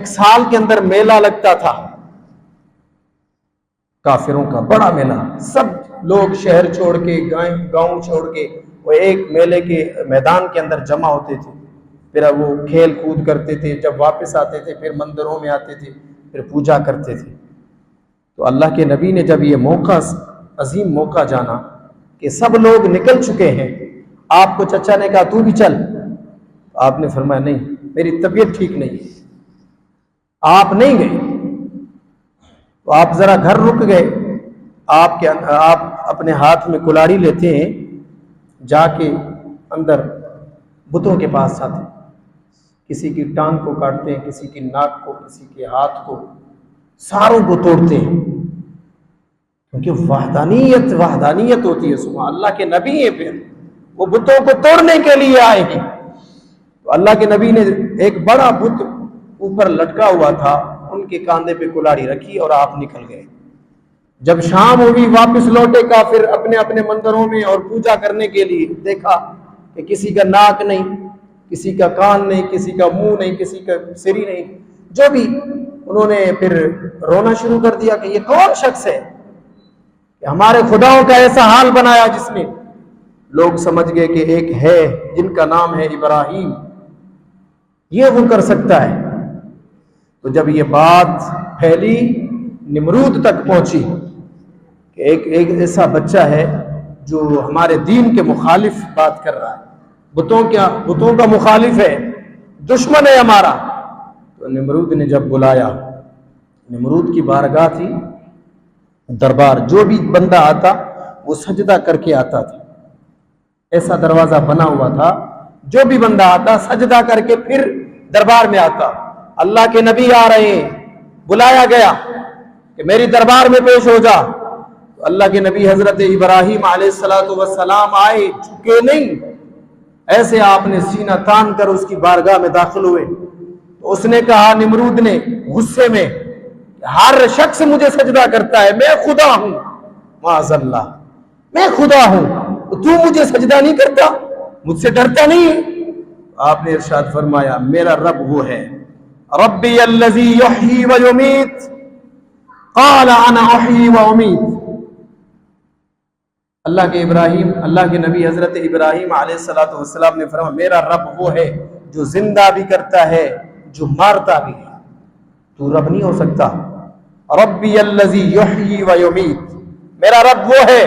ایک سال کے اندر میلہ لگتا تھا، کافروں کا بڑا میلہ، سب لوگ شہر چھوڑ کے گاؤں چھوڑ کے وہ ایک میلے کے میدان کے اندر جمع ہوتے تھے، پھر وہ کھیل کود کرتے تھے، جب واپس آتے تھے پھر مندروں میں آتے تھے، پھر پوجا کرتے تھے۔ تو اللہ کے نبی نے جب یہ موقع، عظیم موقع جانا کہ سب لوگ نکل چکے ہیں، آپ کو چچا نے کہا تو بھی چل، آپ نے فرمایا نہیں، میری طبیعت ٹھیک نہیں ہے، آپ نہیں گئے۔ تو آپ ذرا گھر رک گئے، آپ اپنے ہاتھ میں کلاڑی لیتے ہیں، جا کے اندر بتوں کے پاس آتے ہیں، کسی کی ٹانگ کو کاٹتے ہیں، کسی کی ناک کو، کسی کے ہاتھ کو، ساروں کو توڑتے ہیں، کیونکہ وحدانیت ہوتی ہے۔ سبحان اللہ کے نبی ہیں، پھر وہ بتوں کو توڑنے کے لیے آئے ہیں۔ تو اللہ کے نبی نے ایک بڑا بت اوپر لٹکا ہوا تھا، ان کے کاندھے پہ کلاڑی رکھی اور آپ نکل گئے۔ جب شام ہوئی واپس لوٹے کافر اپنے اپنے مندروں میں اور پوجا کرنے کے لیے، دیکھا کہ کسی کا ناک نہیں، کسی کا کان نہیں، کسی کا منہ نہیں، کسی کا سری نہیں، جو بھی، انہوں نے پھر رونا شروع کر دیا کہ یہ کون شخص ہے کہ ہمارے خداؤں کا ایسا حال بنایا جس نے۔ لوگ سمجھ گئے کہ ایک ہے جن کا نام ہے ابراہیم، یہ وہ کر سکتا ہے۔ تو جب یہ بات پھیلی، نمرود تک پہنچی کہ ایک ایسا بچہ ہے جو ہمارے دین کے مخالف بات کر رہا ہے، بتوں کا مخالف ہے، دشمن ہے ہمارا۔ تو نمرود نے جب بلایا، نمرود کی بارگاہ تھی، دربار، جو بھی بندہ آتا وہ سجدہ کر کے آتا تھا، ایسا دروازہ بنا ہوا تھا، جو بھی بندہ آتا سجدہ کر کے پھر دربار میں آتا۔ اللہ کے نبی آ رہے ہیں، بلایا گیا کہ میری دربار میں پیش ہو جا۔ تو اللہ کے نبی حضرت ابراہیم علیہ السلام آئے، جھکے نہیں، ایسے آپ نے سینہ تان کر اس کی بارگاہ میں داخل ہوئے۔ تو اس نے کہا، نمرود نے غصے میں، ہر شخص مجھے سجدہ کرتا ہے، میں خدا ہوں، معاذ اللہ، میں خدا ہوں، تو مجھے سجدہ نہیں کرتا، مجھ سے ڈرتا نہیں ہے؟ آپ نے ارشاد فرمایا، میرا رب وہ ہے، ربی الذی یحیی و یمیت، قال انا احیی و امیت۔ اللہ کے نبی حضرت ابراہیم علیہ السلام نے فرمایا، میرا رب وہ ہے جو زندہ بھی کرتا ہے، جو مارتا بھی ہے، تو رب نہیں ہو سکتا۔ ربی الذی یحیی و یمیت، میرا رب وہ ہے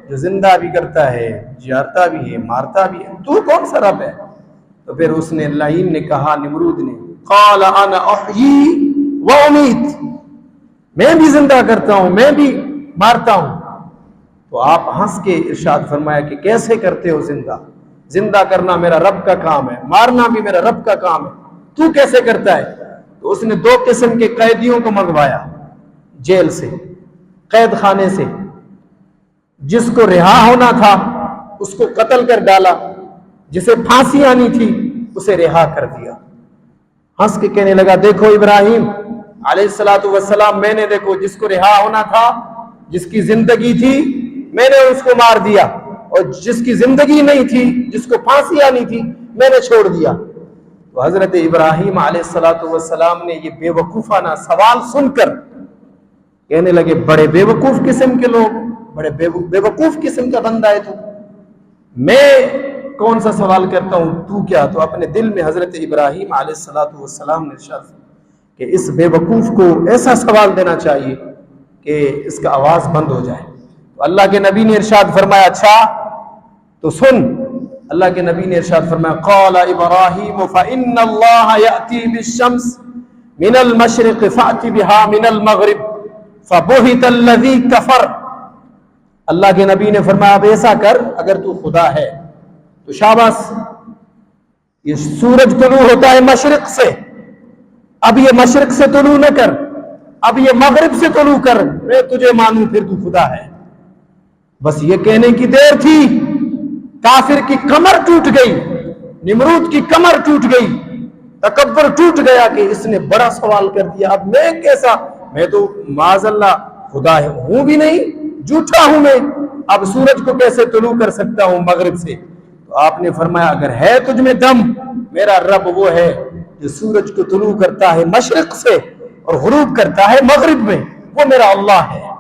جو زندہ بھی کرتا ہے، جیارتا بھی ہے، مارتا بھی ہے، تو کون سا رب ہے؟ تو پھر اس نے لعین نے کہا، نمرود نے، قال انا احیی و امیت، میں بھی زندہ کرتا ہوں، میں بھی مارتا ہوں۔ تو آپ ہنس کے ارشاد فرمایا کہ کیسے کرتے ہو زندہ کرنا میرا رب کا کام ہے، مارنا بھی میرا رب کا کام ہے، تو کیسے کرتا ہے؟ تو اس نے 2 قسم کے قیدیوں کو منگوایا جیل سے، قید خانے سے، جس کو رہا ہونا تھا اس کو قتل کر ڈالا، جسے پھانسی آنی تھی اسے رہا کر دیا۔ ہنس کے کہنے لگا، دیکھو ابراہیم علیہ السلام، میں نے دیکھو جس کو رہا ہونا تھا، جس کی زندگی تھی، میں نے اس کو مار دیا، اور جس کی زندگی نہیں تھی، جس کو پھانسی آنی تھی، میں نے چھوڑ دیا۔ تو حضرت ابراہیم علیہ السلام نے یہ بے وقوفانہ سوال سن کر کہنے لگے، بڑے بے وقوف قسم کے لوگ، بڑے بے وقوف قسم کا بندہ ہے تو، میں کون سا سوال کرتا ہوں، تو کیا؟ تو اپنے دل میں حضرت ابراہیم علیہ السلام نے ارشاد کہ اس بے وقوف کو ایسا سوال دینا چاہیے کہ اس کا آواز بند ہو جائے۔ تو اللہ کے نبی نے ارشاد فرمایا، اچھا تو سن۔ اللہ کے نبی نے ارشاد فرمایا، قال ابراہیم فإن اللہ یأتی بالشمس من المشرق فأت بها من المغرب فبہت الذی کفر۔ اللہ کے نبی نے فرمایا، اب ایسا کر، اگر تو خدا ہے تو شاباش، یہ سورج طلوع ہوتا ہے مشرق سے، اب یہ مشرق سے طلوع نہ کر، اب یہ مغرب سے طلوع کر، میں تجھے مانوں، پھر تو خدا ہے۔ بس یہ کہنے کی دیر تھی، کافر کی کمر ٹوٹ گئی، نمرود کی کمر ٹوٹ گئی، تکبر ٹوٹ گیا کہ اس نے بڑا سوال کر دیا، اب میں کیسا، میں تو معاذ اللہ خدا ہوں بھی نہیں، جھوٹا ہوں میں، اب سورج کو کیسے طلوع کر سکتا ہوں مغرب سے؟ تو آپ نے فرمایا، اگر ہے تجھ میں دم، میرا رب وہ ہے جو سورج کو طلوع کرتا ہے مشرق سے اور غروب کرتا ہے مغرب میں، وہ میرا اللہ ہے۔